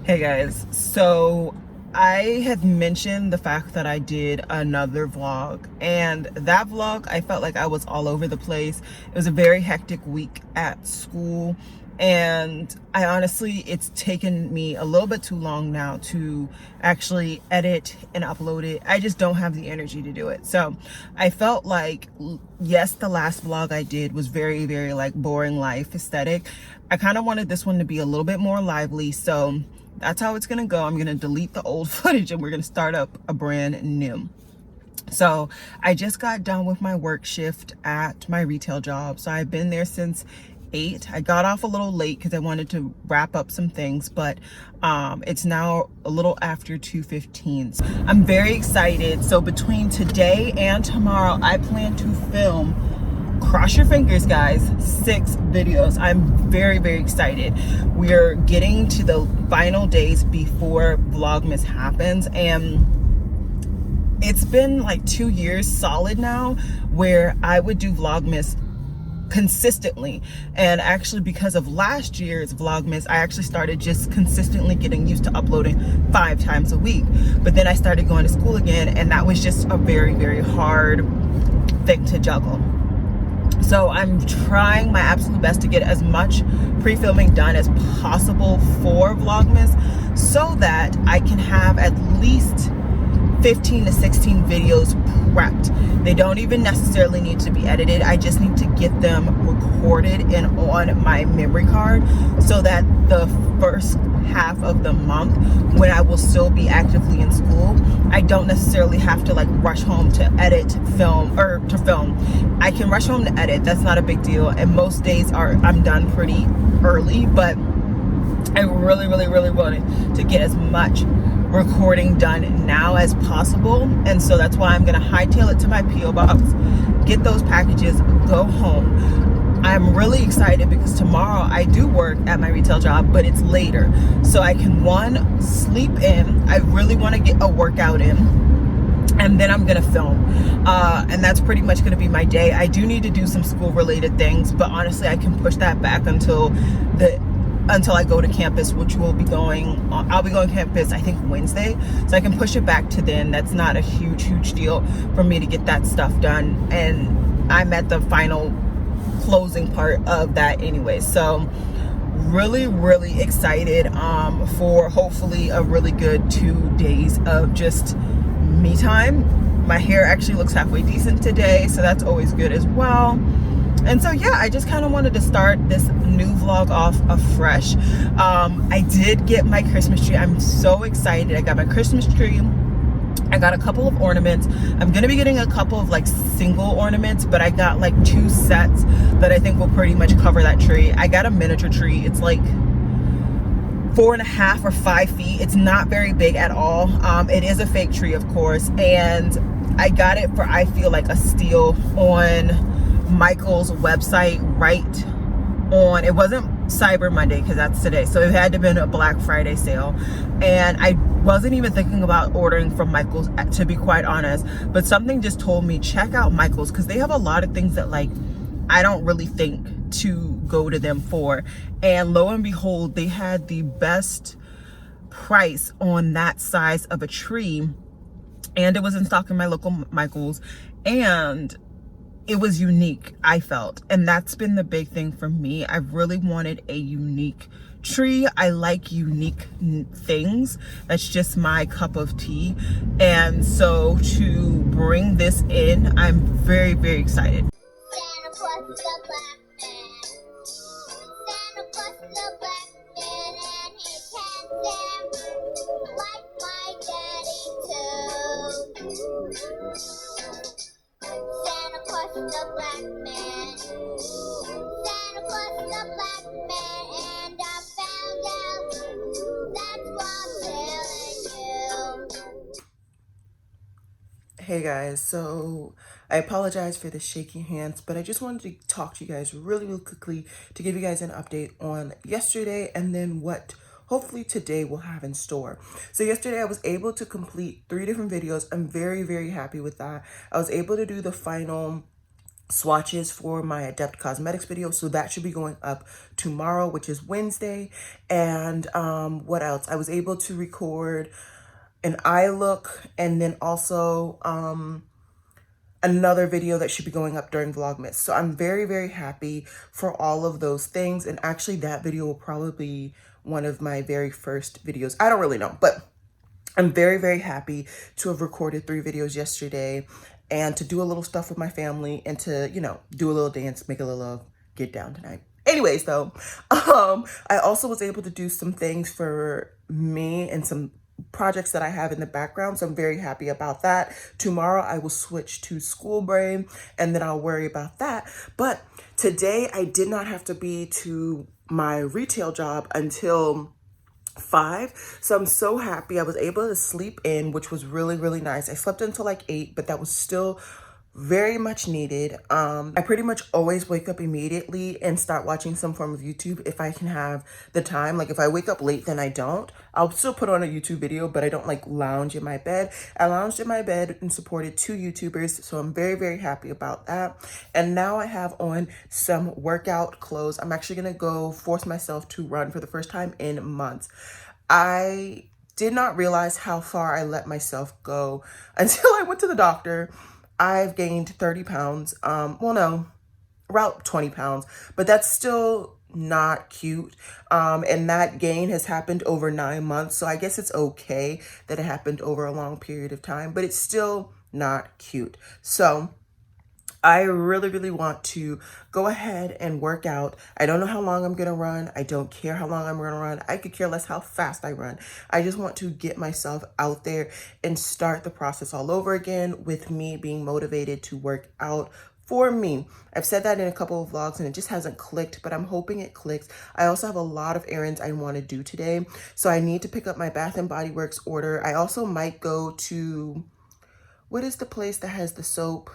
Hey guys, so I had mentioned the fact that I did another vlog, and that vlog I felt like I was all over the place. It was a very hectic week at school, and I honestly, it's taken me a little bit too long now to actually edit and upload it. I just don't have the energy to do it. So I felt like, yes, the last vlog I did was very like boring life aesthetic. I kind of wanted this one to be a little bit more lively, so that's how it's gonna go. I'm gonna delete the old footage and we're gonna start up a brand new. So I just got done with my work shift at my retail job. So I've been there since 8. I got off a little late because I wanted to wrap up some things, but it's now a little after 2:15. So I'm very excited. So between today and tomorrow, I plan to film, cross your fingers guys, 6 videos. I'm very excited. We're getting to the final days before Vlogmas happens, and it's been like 2 years solid now where I would do Vlogmas consistently. And actually, because of last year's Vlogmas, I actually started just consistently getting used to uploading 5 times a week. But then I started going to school again, and that was just a very hard thing to juggle. So I'm trying my absolute best to get as much pre-filming done as possible for Vlogmas so that I can have at least 15 to 16 videos prepped. They don't even necessarily need to be edited. I just need to get them recorded and on my memory card so that the first half of the month, when I will still be actively in school, I don't necessarily have to like rush home to edit, film, or to film. I can rush home to edit. That's not a big deal. And most days I'm done pretty early, but I really wanted to get as much recording done now as possible. And so that's why I'm gonna hightail it to my P.O. box, get those packages, go home. I'm really excited because tomorrow I do work at my retail job, but it's later. So I can, one, sleep in. I really want to get a workout in, and then I'm gonna film. And that's pretty much gonna be my day. I do need to do some school related things, but honestly I can push that back until I go to campus, which I'll be going campus I think Wednesday, so I can push it back to then. That's not a huge deal for me to get that stuff done, and I'm at the final closing part of that anyway. So really excited for hopefully a really good 2 days of just me time. My hair actually looks halfway decent today, so that's always good as well. And so yeah, I just kind of wanted to start this new vlog off afresh. I did get my Christmas tree. I'm so excited. I got my Christmas tree. I got a couple of ornaments. I'm gonna be getting a couple of like single ornaments, but I got like 2 sets that I think will pretty much cover that tree. I got a miniature tree. It's like 4.5 or 5 feet. It's not very big at all. It is a fake tree, of course, and I got it for, I feel like, a steal on Michael's website right on, it wasn't Cyber Monday because that's today, so it had to have been a Black Friday sale, and I wasn't even thinking about ordering from Michael's, to be quite honest, but something just told me check out Michael's because they have a lot of things that like I don't really think to go to them for, and lo and behold, they had the best price on that size of a tree, and it was in stock in my local Michael's, and it was unique, I felt. And that's been the big thing for me. I really wanted a unique tree. I like unique things. That's just my cup of tea. And so to bring this in, I'm very excited. Santa Claus is the black man. Santa Claus is the black man, and he can stand like my daddy too. Santa Claus is the black man. Santa Claus is the black man, and I found out. That's why I'm telling you. Hey guys, so I apologize for the shaky hands, but I just wanted to talk to you guys really quickly to give you guys an update on yesterday and then what hopefully today we'll have in store. So yesterday I was able to complete 3 different videos. I'm very happy with that. I was able to do the final swatches for my Adept Cosmetics video. So that should be going up tomorrow, which is Wednesday. And what else? I was able to record an eye look, and then also another video that should be going up during Vlogmas. So I'm very, very happy for all of those things. And actually that video will probably be one of my very first videos. I don't really know, but I'm very, very happy to have recorded 3 videos yesterday and to do a little stuff with my family and to, you know, do a little dance, make a little love, get down tonight. Anyways, though, I also was able to do some things for me and some projects that I have in the background. So I'm very happy about that. Tomorrow I will switch to School Brain and then I'll worry about that. But today I did not have to be to my retail job until 5. So I'm so happy I was able to sleep in, which was really, really nice. I slept until like 8, but that was still very much needed. I pretty much always wake up immediately and start watching some form of YouTube if I can have the time. Like if I wake up late, then I don't. I'll still put on a YouTube video, but I don't like lounge in my bed. I lounged in my bed and supported 2 YouTubers. So I'm very, very happy about that. And now I have on some workout clothes. I'm actually going to go force myself to run for the first time in months. I did not realize how far I let myself go until I went to the doctor. I've gained 30 pounds. Well, no, about 20 pounds, but that's still not cute. And that gain has happened over 9 months. So I guess it's okay that it happened over a long period of time, but it's still not cute. So I really, really want to go ahead and work out. I don't know how long I'm going to run. I don't care how long I'm going to run. I could care less how fast I run. I just want to get myself out there and start the process all over again with me being motivated to work out for me. I've said that in a couple of vlogs and it just hasn't clicked, but I'm hoping it clicks. I also have a lot of errands I want to do today. So I need to pick up my Bath and Body Works order. I also might go to, what is the place that has the soap?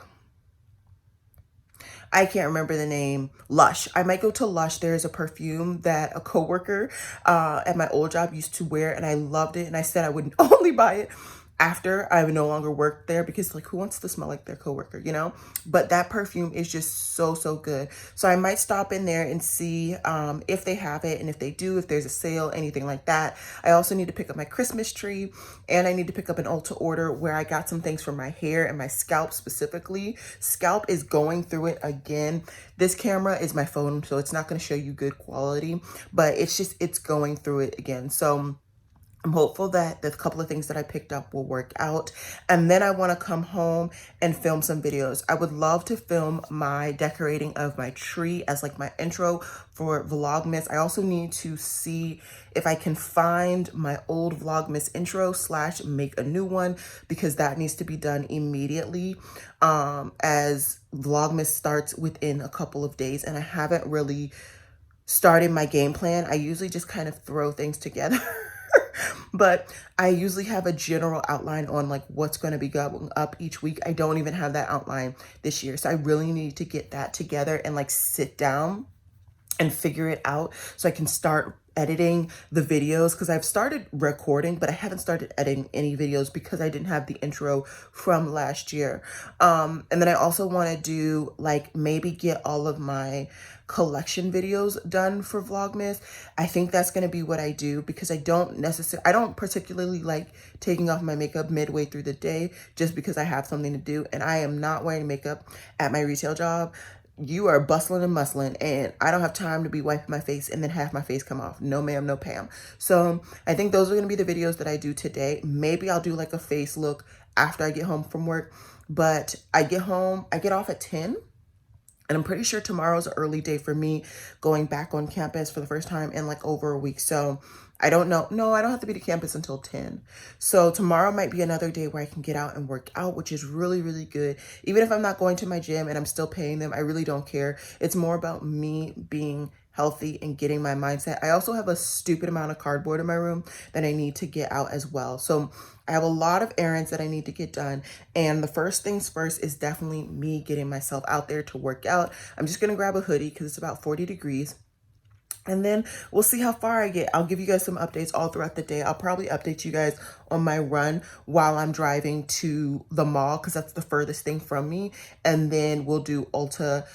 I can't remember the name. Lush. I might go to Lush. There's a perfume that a coworker at my old job used to wear, and I loved it. And I said I would only buy it after I no longer worked there, because like who wants to smell like their coworker, you know? But that perfume is just so, so good. So I might stop in there and see if they have it, and if they do, if there's a sale, anything like that. I also need to pick up my Christmas tree, and I need to pick up an Ulta order where I got some things for my hair and my scalp specifically. Scalp is going through it again. This camera is my phone, so it's not going to show you good quality, but it's going through it again. So I'm hopeful that the couple of things that I picked up will work out. And then I want to come home and film some videos. I would love to film my decorating of my tree as like my intro for Vlogmas. I also need to see if I can find my old Vlogmas intro / make a new one, because that needs to be done immediately as Vlogmas starts within a couple of days. And I haven't really started my game plan. I usually just kind of throw things together. But I usually have a general outline on like what's going to be going up each week. I don't even have that outline this year. So I really need to get that together and like sit down and figure it out so I can start editing the videos, because I've started recording, but I haven't started editing any videos because I didn't have the intro from last year. And then I also want to do like maybe get all of my collection videos done for Vlogmas. I think that's going to be what I do, because I don't particularly like taking off my makeup midway through the day just because I have something to do, and I am not wearing makeup at my retail job. You are bustling and muscling, and I don't have time to be wiping my face and then half my face come off. No ma'am, no Pam. So I think those are going to be the videos that I do today. Maybe I'll do like a face look after I get home from work, but I get off at 10. And I'm pretty sure tomorrow's an early day for me going back on campus for the first time in like over a week. So I don't know. No, I don't have to be to campus until 10. So tomorrow might be another day where I can get out and work out, which is really, really good. Even if I'm not going to my gym and I'm still paying them, I really don't care. It's more about me being healthy and getting my mindset. I also have a stupid amount of cardboard in my room that I need to get out as well. So I have a lot of errands that I need to get done. And the first things first is definitely me getting myself out there to work out. I'm just going to grab a hoodie because it's about 40 degrees. and then we'll see how far I get. I'll give you guys some updates all throughout the day. I'll probably update you guys on my run while I'm driving to the mall, because that's the furthest thing from me. And then we'll do Ulta,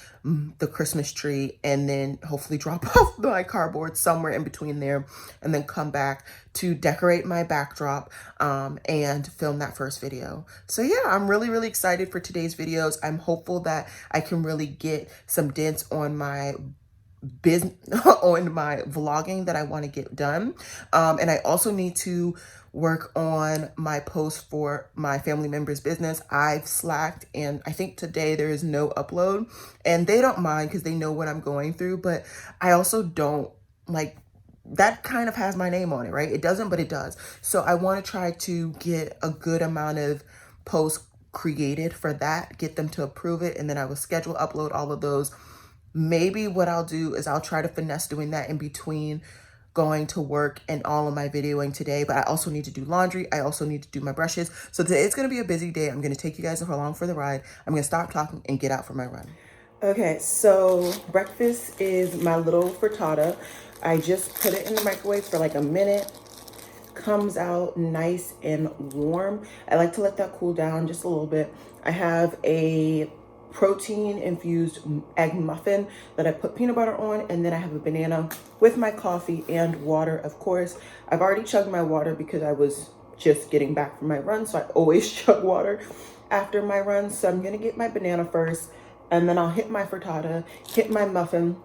the Christmas tree, and then hopefully drop off my cardboard somewhere in between there, and then come back to decorate my backdrop and film that first video. So yeah, I'm really, really excited for today's videos. I'm hopeful that I can really get some dents on my business on my vlogging that I want to get done, and I also need to work on my post for my family member's business. I've slacked, and I think today there is no upload, and they don't mind because they know what I'm going through, but I also don't like that. Kind of has my name on it, right? It doesn't, but it does. So I want to try to get a good amount of posts created for that, get them to approve it, and then I will schedule upload all of those. Maybe what I'll do is I'll try to finesse doing that in between going to work and all of my videoing today, but I also need to do laundry. I also need to do my brushes. So today it's going to be a busy day. I'm going to take you guys along for the ride. I'm going to stop talking and get out for my run. Okay, so breakfast is my little frittata. I just put it in the microwave for like a minute. Comes out nice and warm. I like to let that cool down just a little bit. I have a protein infused egg muffin that I put peanut butter on, and then I have a banana with my coffee and water. Of course, I've already chugged my water because I was just getting back from my run, so I always chug water after my run. So I'm gonna get my banana first, and then I'll hit my frittata, hit my muffin,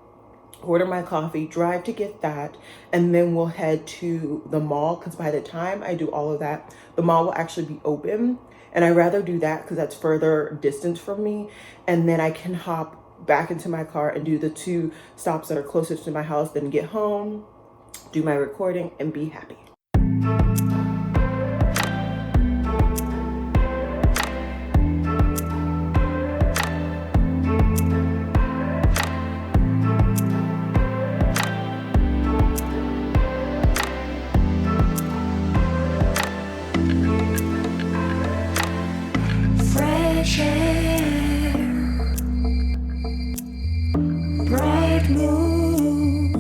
order my coffee, drive to get that, and then we'll head to the mall, because by the time I do all of that, the mall will actually be open. And I'd rather do that because that's further distance from me. And then I can hop back into my car and do the 2 stops that are closest to my house, then get home, do my recording, and be happy. Bright moon,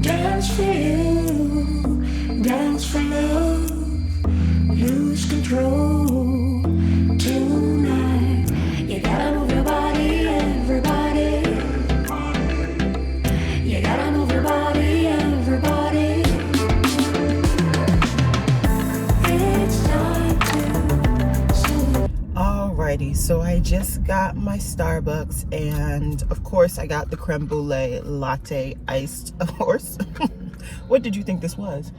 dance for you, dance for love, lose control tonight. You gotta move your body, everybody. You gotta move your body, everybody. It's time to. Alrighty, so I just got my Starbucks, and of course I got the creme brulee latte iced, of course. What did you think this was?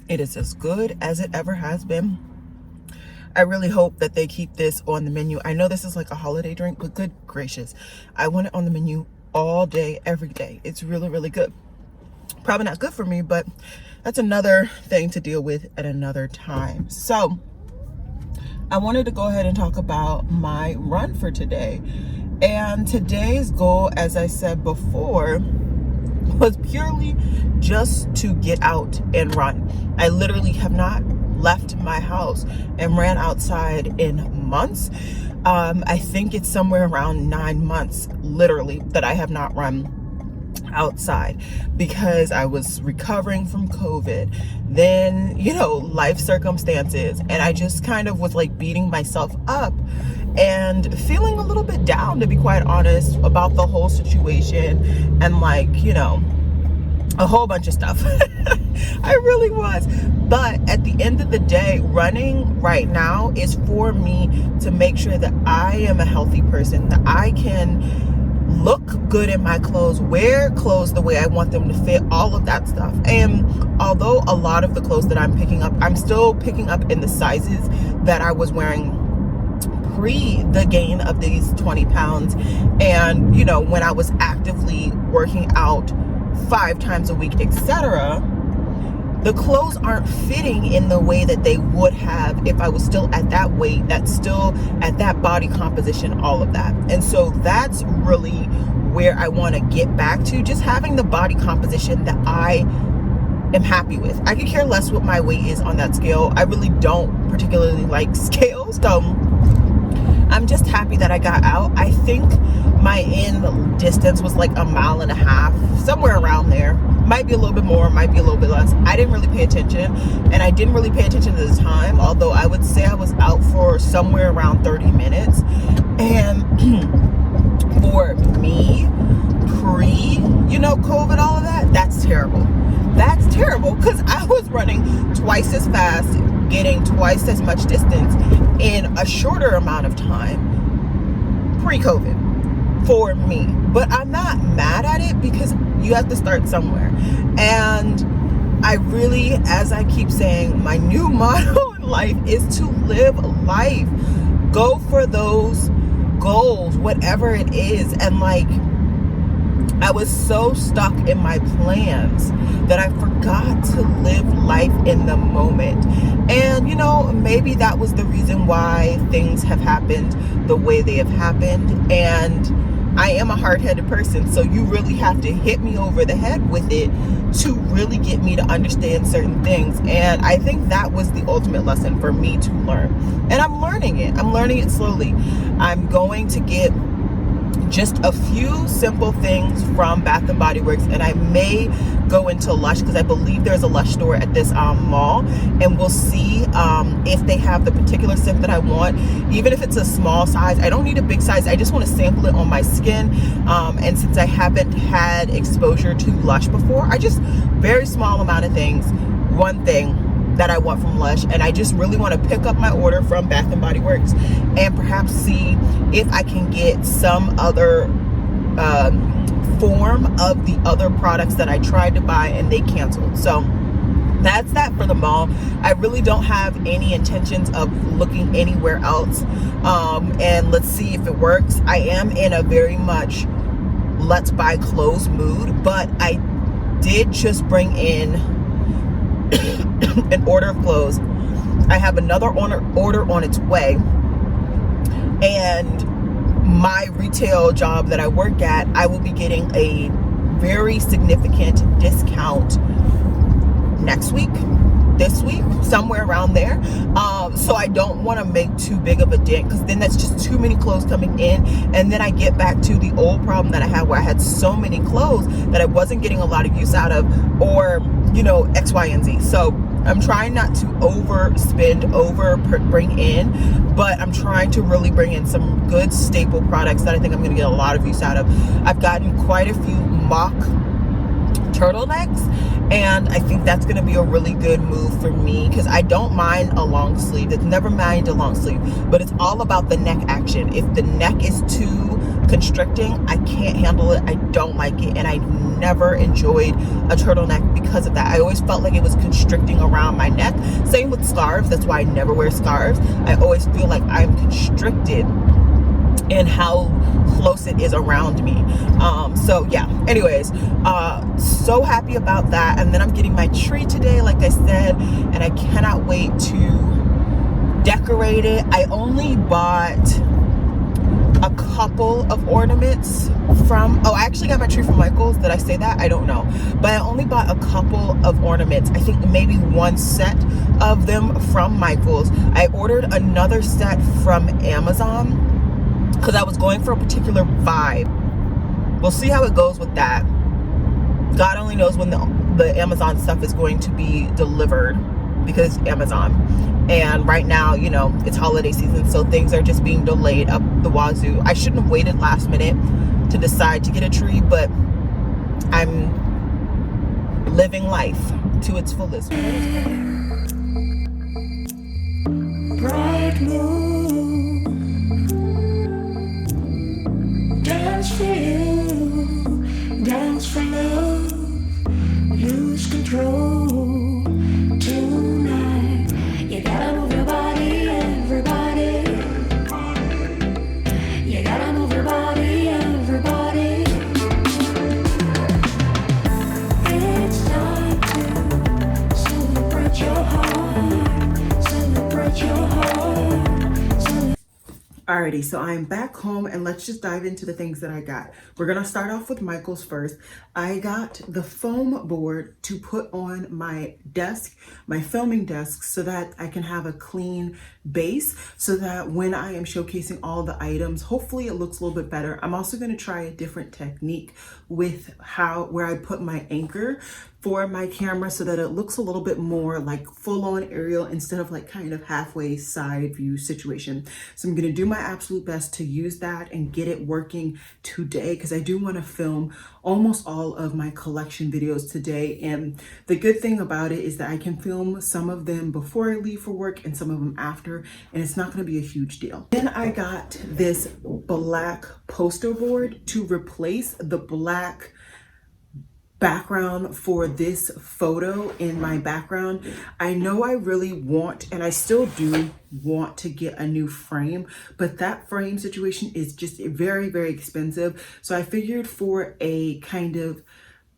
It is as good as it ever has been. I really hope that they keep this on the menu. I know this is like a holiday drink, but good gracious, I want it on the menu all day, every day. It's really, really good. Probably not good for me, but that's another thing to deal with at another time. So I wanted to go ahead and talk about my run for today. And today's goal, as I said before, was purely just to get out and run. I literally have not left my house and ran outside in months. I think it's somewhere around 9 months, literally, that I have not run outside, because I was recovering from COVID, then, you know, life circumstances, and I just kind of was like beating myself up and feeling a little bit down, to be quite honest, about the whole situation, and like, you know, a whole bunch of stuff. I really was. But at the end of the day, running right now is for me to make sure that I am a healthy person, that I can look good in my clothes, wear clothes the way I want them to fit, all of that stuff. And although a lot of the clothes that I'm picking up, I'm still picking up in the sizes that I was wearing pre the gain of these 20 pounds. And, you know, when I was actively working out 5 times a week, etc., the clothes aren't fitting in the way that they would have if I was still at that weight, that's still at that body composition, all of that. And so that's really where I want to get back to, just having the body composition that I am happy with. I could care less what my weight is on that scale. I really don't particularly like scales, so I'm just happy that I got out. I think my end distance was like 1.5 miles, somewhere around there. Might be a little bit more, might be a little bit less. I didn't really pay attention, and I didn't really pay attention to the time, although I would say I was out for somewhere around 30 minutes. And for me, COVID, all of that, that's terrible. That's terrible, because I was running twice as fast, getting twice as much distance in a shorter amount of time pre-COVID for me. But I'm not mad at it, because you have to start somewhere. And I really, as I keep saying, my new motto in life is to live life. Go for those goals, whatever it is. And like, I was so stuck in my plans that I forgot to live life in the moment. And maybe that was the reason why things have happened the way they have happened. And I am a hard-headed person, so you really have to hit me over the head with it to really get me to understand certain things. And I think that was the ultimate lesson for me to learn. And I'm learning it. I'm learning it slowly. I'm going to get just a few simple things from Bath and Body Works, and I may go into Lush, because I believe there's a Lush store at this mall, and we'll see if they have the particular scent that I want. Even if it's a small size, I don't need a big size. I just want to sample it on my skin, and since I haven't had exposure to Lush before, I just very small amount of things. One thing that I want from Lush, and I just really want to pick up my order from Bath and Body Works and perhaps see if I can get some other form of the other products that I tried to buy and they canceled. So that's that for the mall. I really don't have any intentions of looking anywhere else, and let's see if it works. I am in a very much let's buy clothes mood, but I did just bring in an order of clothes. I have another order on its way, and my retail job that I work at, I will be getting a very significant discount next week, this week, somewhere around there. So I don't want to make too big of a dent, because then that's just too many clothes coming in, and then I get back to the old problem that I had, where I had so many clothes that I wasn't getting a lot of use out of, or X, Y, and Z. So I'm trying not to bring in, but I'm trying to really bring in some good staple products that I think I'm going to get a lot of use out of. I've gotten quite a few mock turtlenecks, and I think that's going to be a really good move for me, because I don't mind a long sleeve. It's never mind a long sleeve, but it's all about the neck action. If the neck is too constricting, I can't handle it. I don't like it, and I never enjoyed a turtleneck because of that. I always felt like it was constricting around my neck. Same with scarves. That's why I never wear scarves. I always feel like I'm constricted in how close it is around me. So yeah, anyways, so happy about that. And then I'm getting my tree today, like I said, and I cannot wait to decorate it. I only bought a couple of ornaments from, I actually got my tree from Michael's. Did I say that? I don't know. But I only bought a couple of ornaments. I think maybe one set of them from Michael's. I ordered another set from Amazon, because I was going for a particular vibe. We'll see how it goes with that. God only knows when the Amazon stuff is going to be delivered, because it's Amazon. And right now, it's holiday season, so things are just being delayed up the wazoo. I shouldn't have waited last minute to decide to get a tree, but I'm living life to its fullest. Bright moon, dance for you, dance for love, lose control tonight. You gotta move your body, everybody. You gotta move your body, everybody. It's time to celebrate your heart, celebrate your heart. All Alrighty, so I am back home and let's just dive into the things that I got. We're gonna start off with Michael's first. I got the foam board to put on my desk, my filming desk, so that I can have a clean base so that when I am showcasing all the items, hopefully it looks a little bit better. I'm also gonna try a different technique with where I put my anchor for my camera so that it looks a little bit more like full-on aerial instead of like kind of halfway side view situation. So I'm gonna do my absolute best to use that and get it working today because I do want to film almost all of my collection videos today. And the good thing about it is that I can film some of them before I leave for work and some of them after, and it's not gonna be a huge deal. Then I got this black poster board to replace the black background for this photo in my background. I know I really want, and I still do want to get a new frame, but that frame situation is just very, very expensive. So I figured for a kind of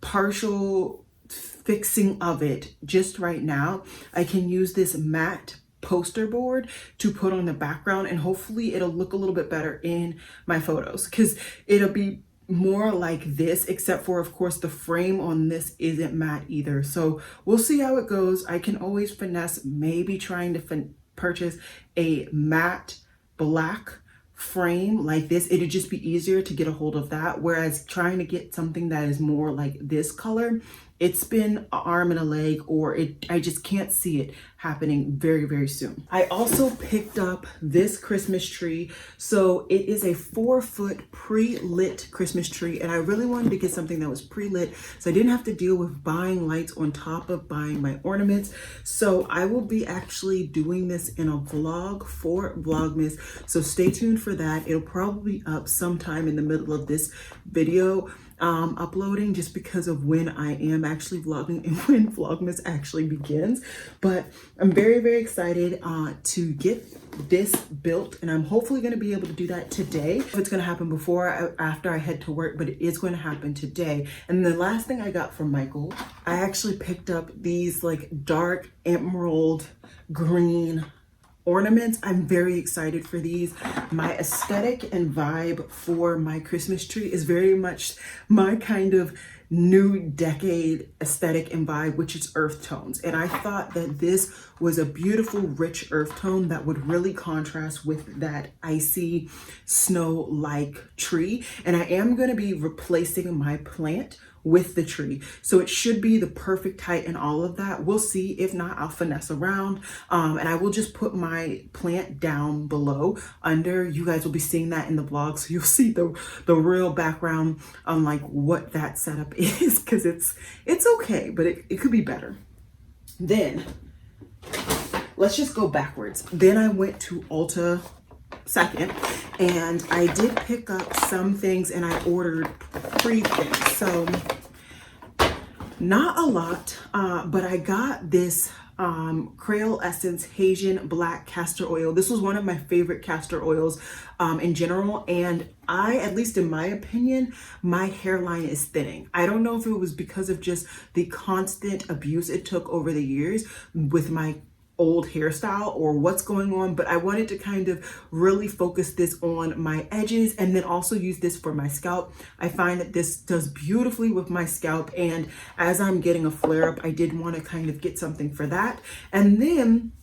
partial fixing of it just right now, I can use this matte poster board to put on the background, and hopefully it'll look a little bit better in my photos because it'll be more like this, except for of course the frame on this isn't matte either. So we'll see how it goes. I can always finesse maybe trying to purchase a matte black frame like this. It'd just be easier to get a hold of that, whereas trying to get something that is more like this color, it's been an arm and a leg, or I just can't see it happening very, very soon. I also picked up this Christmas tree. So it is a 4-foot pre-lit Christmas tree, and I really wanted to get something that was pre-lit so I didn't have to deal with buying lights on top of buying my ornaments. So I will be actually doing this in a vlog for Vlogmas, so stay tuned for that. It'll probably be up sometime in the middle of this video uploading, just because of when I am actually vlogging and when Vlogmas actually begins. But I'm very, very excited to get this built, and I'm hopefully going to be able to do that today. If it's going to happen before or after I head to work, but it is going to happen today. And the last thing I got from Michael, I actually picked up these like dark emerald green ornaments. I'm very excited for these. My aesthetic and vibe for my Christmas tree is very much my kind of new decade aesthetic and vibe, which is earth tones. And I thought that this was a beautiful, rich earth tone that would really contrast with that icy snow-like tree. And I am going to be replacing my plant with the tree, so it should be the perfect height and all of that. We'll see. If not, I'll finesse around, and I will just put my plant down below under. You guys will be seeing that in the vlog, so you'll see the real background on like what that setup is, because it's okay, but it could be better. Then let's just go backwards. Then I went to Ulta second, and I did pick up some things, and I ordered free things. So not a lot, but I got this Crayola Essence Haitian Black Castor Oil. This was one of my favorite castor oils in general, and at least in my opinion, my hairline is thinning. I don't know if it was because of just the constant abuse it took over the years with my old hairstyle or what's going on, but I wanted to kind of really focus this on my edges and then also use this for my scalp. I find that this does beautifully with my scalp, and as I'm getting a flare up, I did want to kind of get something for that. And then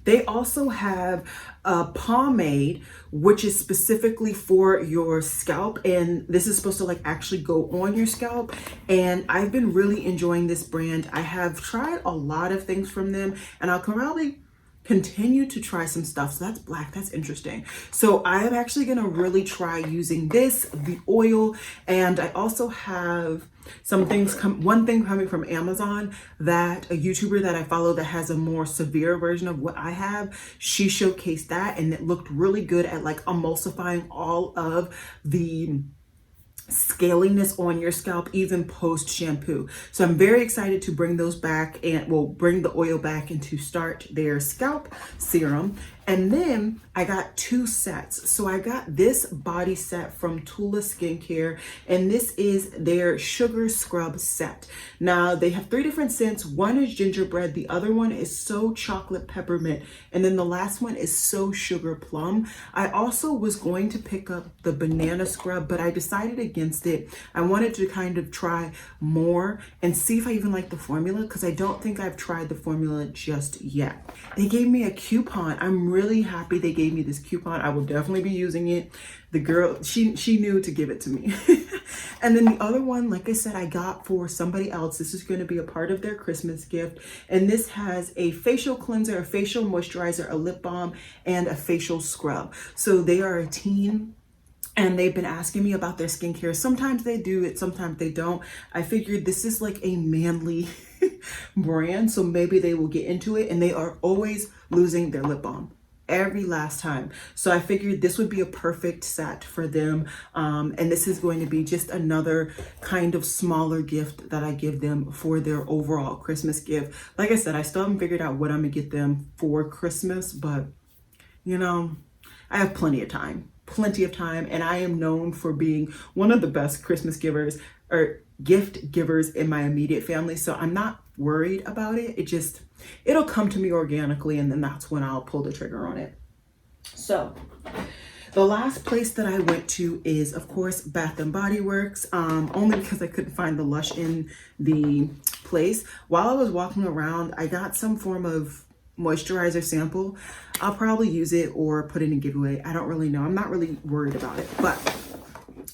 they also have a pomade, which is specifically for your scalp, and this is supposed to like actually go on your scalp. And I've been really enjoying this brand. I have tried a lot of things from them, and I'll probably continue to try some stuff. So that's black, that's interesting. So I am actually gonna really try using this, the oil, and I also have some things one thing coming from Amazon, that a YouTuber that I follow that has a more severe version of what I have, she showcased that, and it looked really good at like emulsifying all of the scaliness on your scalp even post shampoo. So I'm very excited to bring those back, and we'll bring the oil back and to start their scalp serum. And then I got 2 sets. So I got this body set from Tula Skincare, and this is their sugar scrub set. Now they have 3 different scents. One is gingerbread, the other one is so chocolate peppermint, and then the last one is so sugar plum. I also was going to pick up the banana scrub, but I decided against it. I wanted to kind of try more and see if I even like the formula, because I don't think I've tried the formula just yet. They gave me a coupon. I'm really happy they gave me this coupon. I will definitely be using it. The girl, she knew to give it to me. And then the other one, like I said, I got for somebody else. This is going to be a part of their Christmas gift. And this has a facial cleanser, a facial moisturizer, a lip balm, and a facial scrub. So they are a team, and they've been asking me about their skincare. Sometimes they do it, sometimes they don't. I figured this is like a manly brand, so maybe they will get into it. And they are always losing their lip balm every last time. So I figured this would be a perfect set for them. And this is going to be just another kind of smaller gift that I give them for their overall Christmas gift. Like I said, I still haven't figured out what I'm gonna get them for Christmas, but you know, I have plenty of time, and I am known for being one of the best Christmas givers or gift givers in my immediate family. So I'm not worried about it. It'll come to me organically, and then that's when I'll pull the trigger on it. So the last place that I went to is, of course, Bath and Body Works, only because I couldn't find the Lush in the place. While I was walking around, I got some form of moisturizer sample. I'll probably use it or put it in a giveaway. I don't really know. I'm not really worried about it, but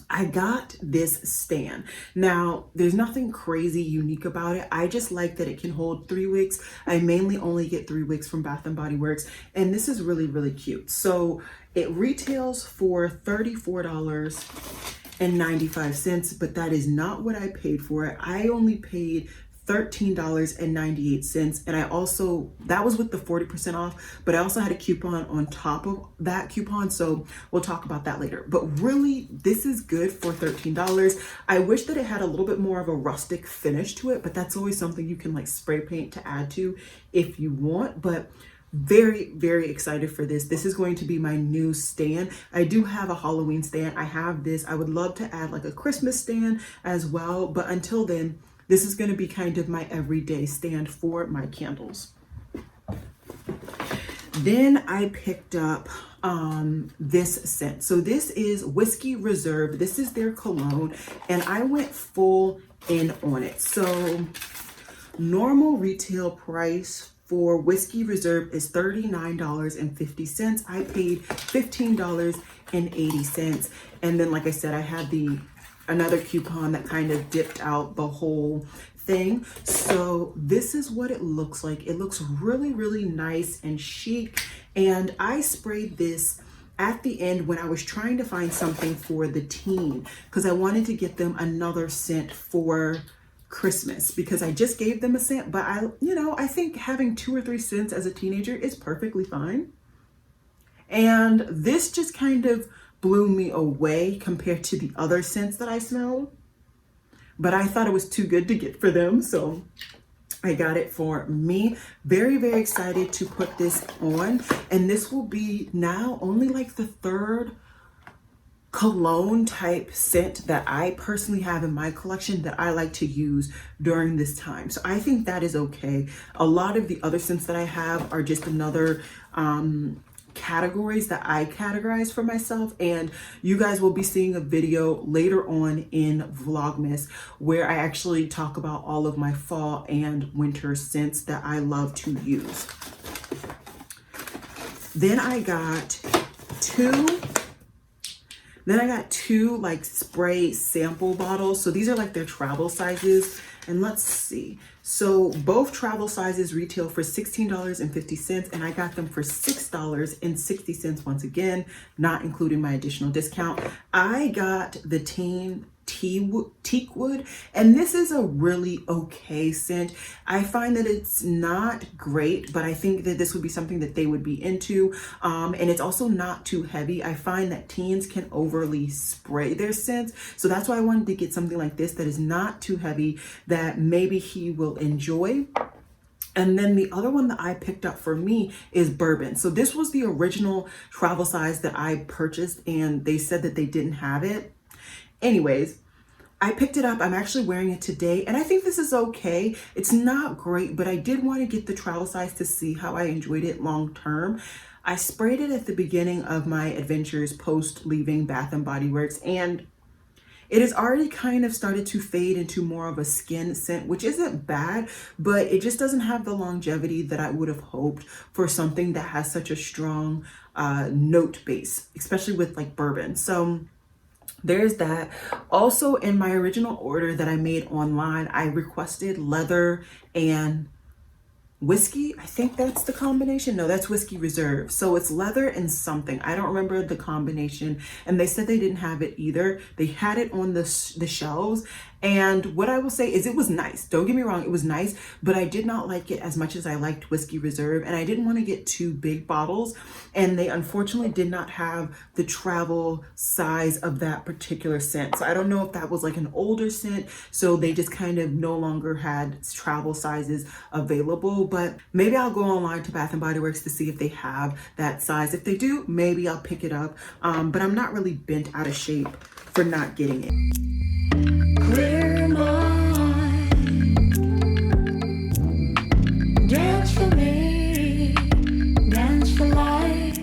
I got this stand. Now, there's nothing crazy unique about it. I just like that it can hold 3 wicks. I mainly only get 3 wicks from Bath and Body Works, and this is really, really cute. So it retails for $34.95, but that is not what I paid for it. I only paid $13.98, and that was with the 40% off, but I also had a coupon on top of that coupon, so we'll talk about that later. But really, this is good for $13. I wish that it had a little bit more of a rustic finish to it, but that's always something you can like spray paint to add to if you want. But very, very excited for this. This is going to be my new stand. I do have a Halloween stand. I have this. I would love to add like a Christmas stand as well, but until then, this is going to be kind of my everyday stand for my candles. Then I picked up this scent. So this is Whiskey Reserve. This is their cologne, and I went full in on it. So normal retail price for Whiskey Reserve is $39.50. I paid $15.80. And then, like I said, I had another coupon that kind of dipped out the whole thing. So this is what it looks like. It looks really, really nice and chic. And I sprayed this at the end when I was trying to find something for the teen, because I wanted to get them another scent for Christmas, because I just gave them a scent, but I think having 2 or 3 scents as a teenager is perfectly fine. And this just kind of blew me away compared to the other scents that I smelled, but I thought it was too good to get for them, so I got it for me. Very, very excited to put this on, and this will be now only like the 3rd cologne type scent that I personally have in my collection that I like to use during this time. So I think that is okay. A lot of the other scents that I have are just another categories that I categorize for myself, and you guys will be seeing a video later on in Vlogmas where I actually talk about all of my fall and winter scents that I love to use. Then I got two like spray sample bottles. So these are like their travel sizes, and let's see. So both travel sizes retail for $16.50, and I got them for $6.60 once again, not including my additional discount. I got the teakwood, and this is a really okay scent. I find that it's not great, but I think that this would be something that they would be into, and it's also not too heavy. I find that teens can overly spray their scents, so that's why I wanted to get something like this that is not too heavy, that maybe he will enjoy. And then the other one that I picked up for me is bourbon. So this was the original travel size that I purchased, and they said that they didn't have it. Anyways, I picked it up. I'm actually wearing it today, and I think this is okay. It's not great, but I did want to get the travel size to see how I enjoyed it long term. I sprayed it at the beginning of my adventures post leaving Bath and Body Works, and it has already kind of started to fade into more of a skin scent, which isn't bad, but it just doesn't have the longevity that I would have hoped for something that has such a strong note base, especially with like bourbon. So there's that. Also, in my original order that I made online, I requested leather and whiskey. I think that's the combination. No, that's whiskey reserve. So it's leather and something. I don't remember the combination. And they said they didn't have it either. They had it on the shelves. And what I will say is it was nice. Don't get me wrong, it was nice, but I did not like it as much as I liked whiskey reserve. And I didn't want to get two big bottles. And they unfortunately did not have the travel size of that particular scent. So I don't know if that was like an older scent, so they just kind of no longer had travel sizes available. But maybe I'll go online to Bath and Body Works to see if they have that size. If they do, maybe I'll pick it up. But I'm not really bent out of shape for not getting it. Clear mind, dance for me, dance for life,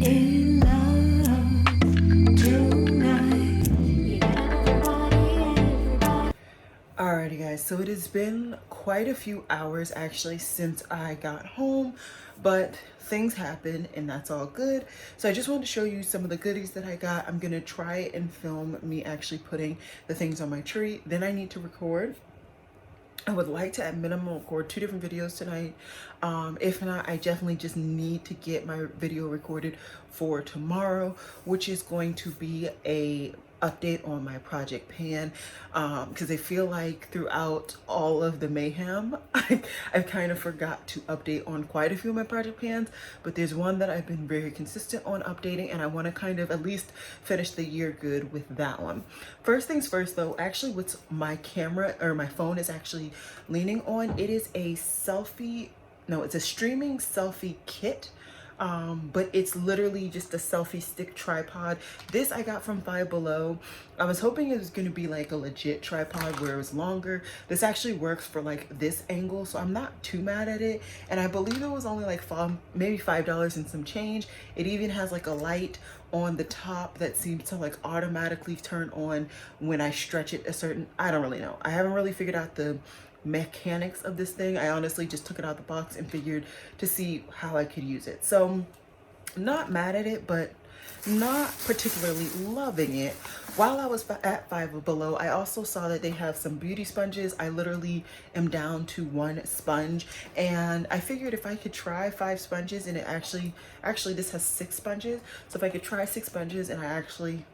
in love tonight. Everybody. Alrighty guys, so it has been quite a few hours actually since I got home, but things happen and that's all good. So I just wanted to show you some of the goodies that I got. I'm gonna try and film me actually putting the things on my tree. Then I need to record. I would like to at minimum record 2 different videos tonight. If not, I definitely just need to get my video recorded for tomorrow, which is going to be a update on my project pan, because I feel like throughout all of the mayhem I've kind of forgot to update on quite a few of my project pans, but there's one that I've been very consistent on updating, and I want to kind of at least finish the year good with that one. First things first though, actually what's my camera or my phone is actually leaning on, it is a it's a streaming selfie kit. But it's literally just a selfie stick tripod. This I got from Five Below. I was hoping it was going to be like a legit tripod where it was longer. This actually works for like this angle, so I'm not too mad at it. And I believe it was only like maybe $5 and some change. It even has like a light on the top that seems to like automatically turn on when I stretch it a certain, I don't really know. I haven't really figured out the mechanics of this thing. I honestly just took it out of the box and figured to see how I could use it. So not mad at it, but not particularly loving it. While I was at Five Below, I also saw that they have some beauty sponges. I literally am down to 1 sponge, and I figured if I could try 5 sponges, and it actually this has 6 sponges, so if I could try 6 sponges and I actually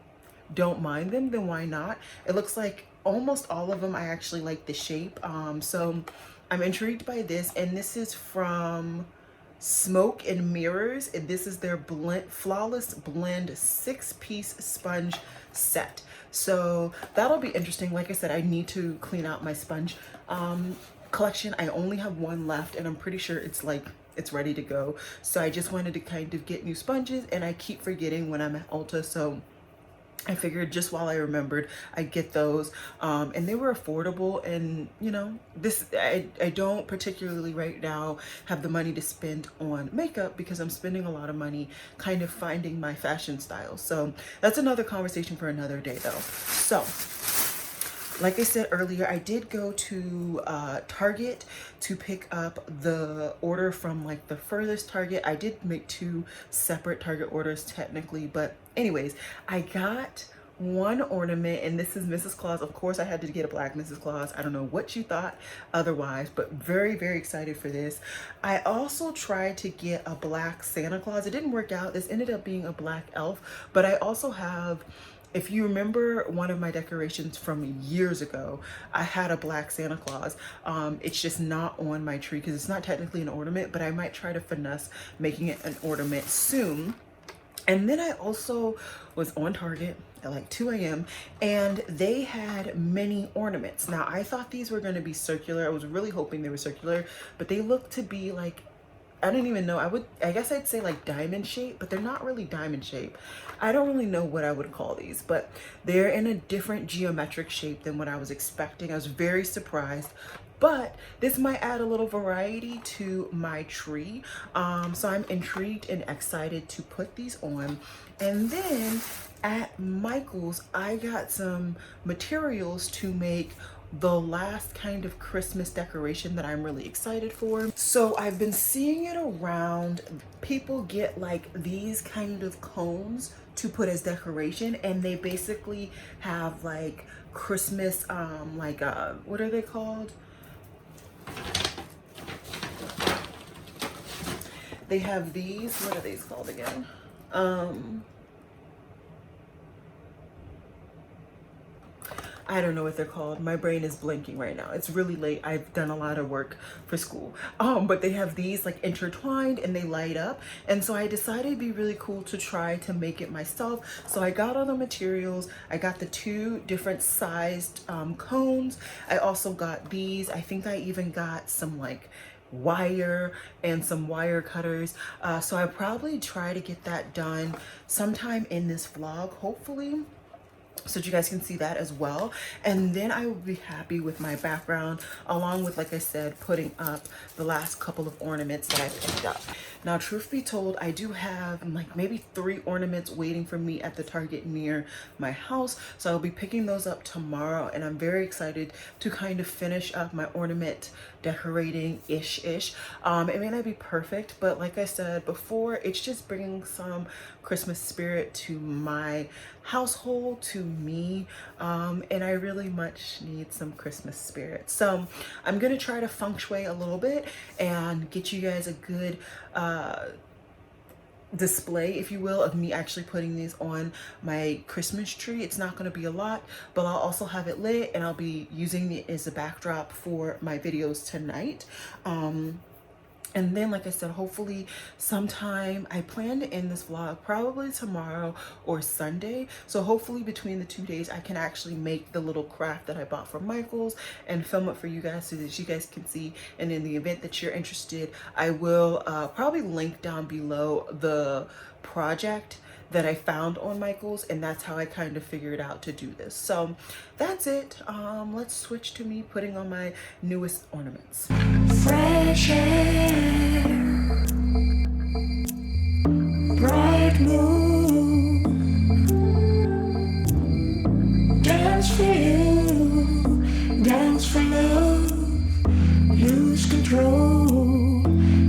don't mind them, then why not? It looks like almost all of them I actually like the shape, so I'm intrigued by this. And this is from Smoke and Mirrors, and this is their Flawless Blend 6-piece sponge set. So that'll be interesting. Like I said, I need to clean out my sponge collection. I only have 1 left, and I'm pretty sure it's ready to go. So I just wanted to kind of get new sponges, and I keep forgetting when I'm at Ulta, so I figured just while I remembered, I'd get those. And they were affordable, and you know, I don't particularly right now have the money to spend on makeup because I'm spending a lot of money kind of finding my fashion style. So that's another conversation for another day though. So like I said earlier, I did go to Target to pick up the order from like the furthest Target. I did make 2 separate Target orders technically, but anyways, I got 1 ornament, and this is Mrs. Claus. Of course, I had to get a black Mrs. Claus. I don't know what you thought otherwise, but very, very excited for this. I also tried to get a black Santa Claus. It didn't work out. This ended up being a black elf, but I also have, if you remember one of my decorations from years ago, I had a black Santa Claus. It's just not on my tree because it's not technically an ornament, but I might try to finesse making it an ornament soon. And then I also was on Target, at like 2 a.m. and they had many ornaments. Now I thought these were going to be circular. I was really hoping they were circular, but they look to be like, I don't even know. I guess I'd say like diamond shape, but they're not really diamond shape. I don't really know what I would call these, but they're in a different geometric shape than what I was expecting. I was very surprised, but this might add a little variety to my tree. So I'm intrigued and excited to put these on. And then at Michael's, I got some materials to make the last kind of Christmas decoration that I'm really excited for. So I've been seeing it around. People get like these kind of cones to put as decoration, and they basically have like Christmas, what are they called? They have these, what are these called again? I don't know what they're called. My brain is blanking right now. It's really late. I've done a lot of work for school. But they have these like intertwined and they light up. And so I decided it'd be really cool to try to make it myself. So I got all the materials. I got the 2 different sized cones. I also got these. I think I even got some like wire and some wire cutters. So I probably try to get that done sometime in this vlog, hopefully, so that you guys can see that as well. And then I will be happy with my background, along with, like I said, putting up the last couple of ornaments that I picked up. Now, truth be told, I do have like maybe 3 ornaments waiting for me at the Target near my house. So I'll be picking those up tomorrow, and I'm very excited to kind of finish up my ornament decorating ish. It may not be perfect, but like I said before, it's just bringing some Christmas spirit to my household, to me, and I really much need some Christmas spirit. So I'm gonna try to feng shui a little bit and get you guys a good display, if you will, of me actually putting these on my Christmas tree. It's not going to be a lot, but I'll also have it lit, and I'll be using it as a backdrop for my videos tonight. And then, like I said, hopefully sometime, I plan to end this vlog probably tomorrow or Sunday. So hopefully between the 2 days, I can actually make the little craft that I bought from Michael's and film it for you guys so that you guys can see. And in the event that you're interested, I will probably link down below the project that I found on Michael's, and that's how I kind of figured out to do this. So that's it. Let's switch to me putting on my newest ornaments. Fresh air, bright moon, dance for you, dance for love, lose control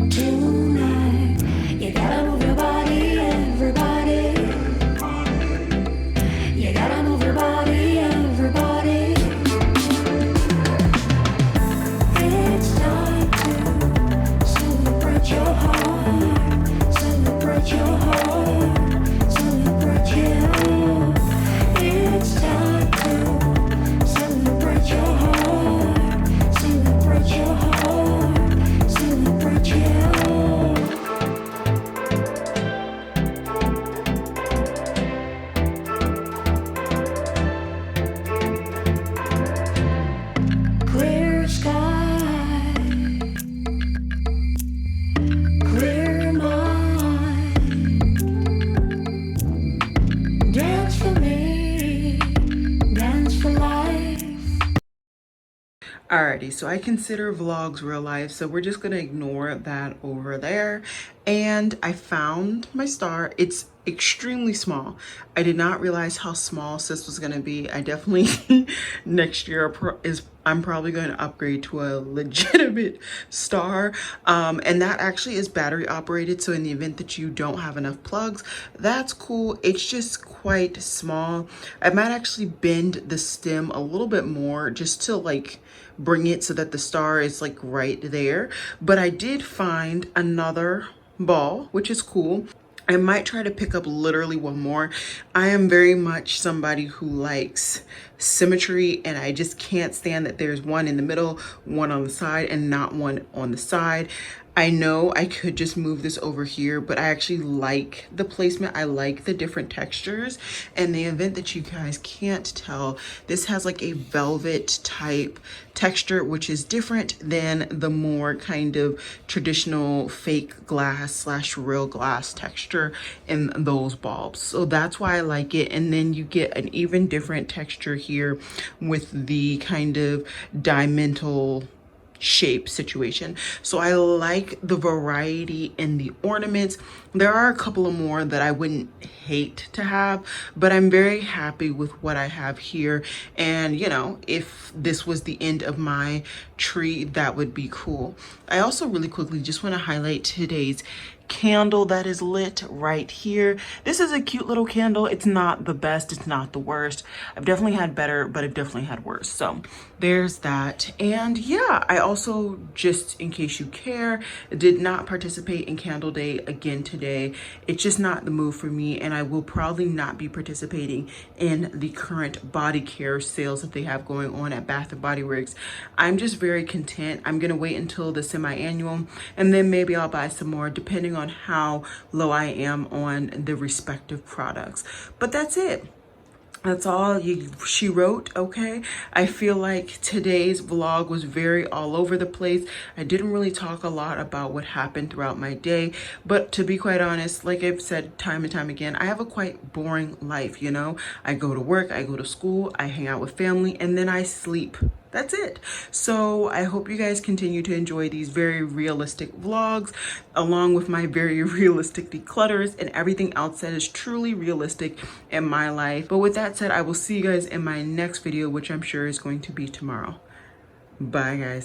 tonight. You gotta move your body, everybody. You gotta move your body, everybody. It's time to celebrate your heart, celebrate your heart, celebrate you. It's time to celebrate your heart, celebrate your heart, celebrate you. Clear sky, clear mind. Dance for me, dance for life. Alrighty, so I consider vlogs real life, so we're just gonna ignore that over there. And I found my star. It's extremely small. I did not realize how small sis was gonna be. I definitely next year I'm probably going to upgrade to a legitimate star, and that actually is battery operated, so in the event that you don't have enough plugs, that's cool. It's just quite small. I might actually bend the stem a little bit more just to like bring it so that the star is like right there. But I did find another ball, which is cool. I might try to pick up literally one more. I am very much somebody who likes symmetry, and I just can't stand that there's one in the middle, one on the side, and not one on the side. I know I could just move this over here, but I actually like the placement. I like the different textures. And the event that you guys can't tell, this has like a velvet type texture, which is different than the more kind of traditional fake glass slash real glass texture in those bulbs. So that's why I like it. And then you get an even different texture here with the kind of dimensional shape situation. So I like the variety in the ornaments. There are a couple of more that I wouldn't hate to have, but I'm very happy with what I have here. And you know, if this was the end of my tree, that would be cool. I also really quickly just want to highlight today's candle that is lit right here. This is a cute little candle. It's not the best, it's not the worst. I've definitely had better, but I've definitely had worse. So there's that. And yeah, I also, just in case you care, did not participate in Candle Day again today. It's just not the move for me, and I will probably not be participating in the current body care sales that they have going on at Bath & Body Works. I'm just very content. I'm gonna wait until the semi-annual, and then maybe I'll buy some more depending on how low I am on the respective products. But that's it. That's all she wrote, okay? I feel like today's vlog was very all over the place. I didn't really talk a lot about what happened throughout my day, but to be quite honest, like I've said time and time again, I have a quite boring life, you know? I go to work, I go to school, I hang out with family, and then I sleep. That's it. So I hope you guys continue to enjoy these very realistic vlogs along with my very realistic declutters and everything else that is truly realistic in my life. But with that said, I will see you guys in my next video, which I'm sure is going to be tomorrow. Bye guys.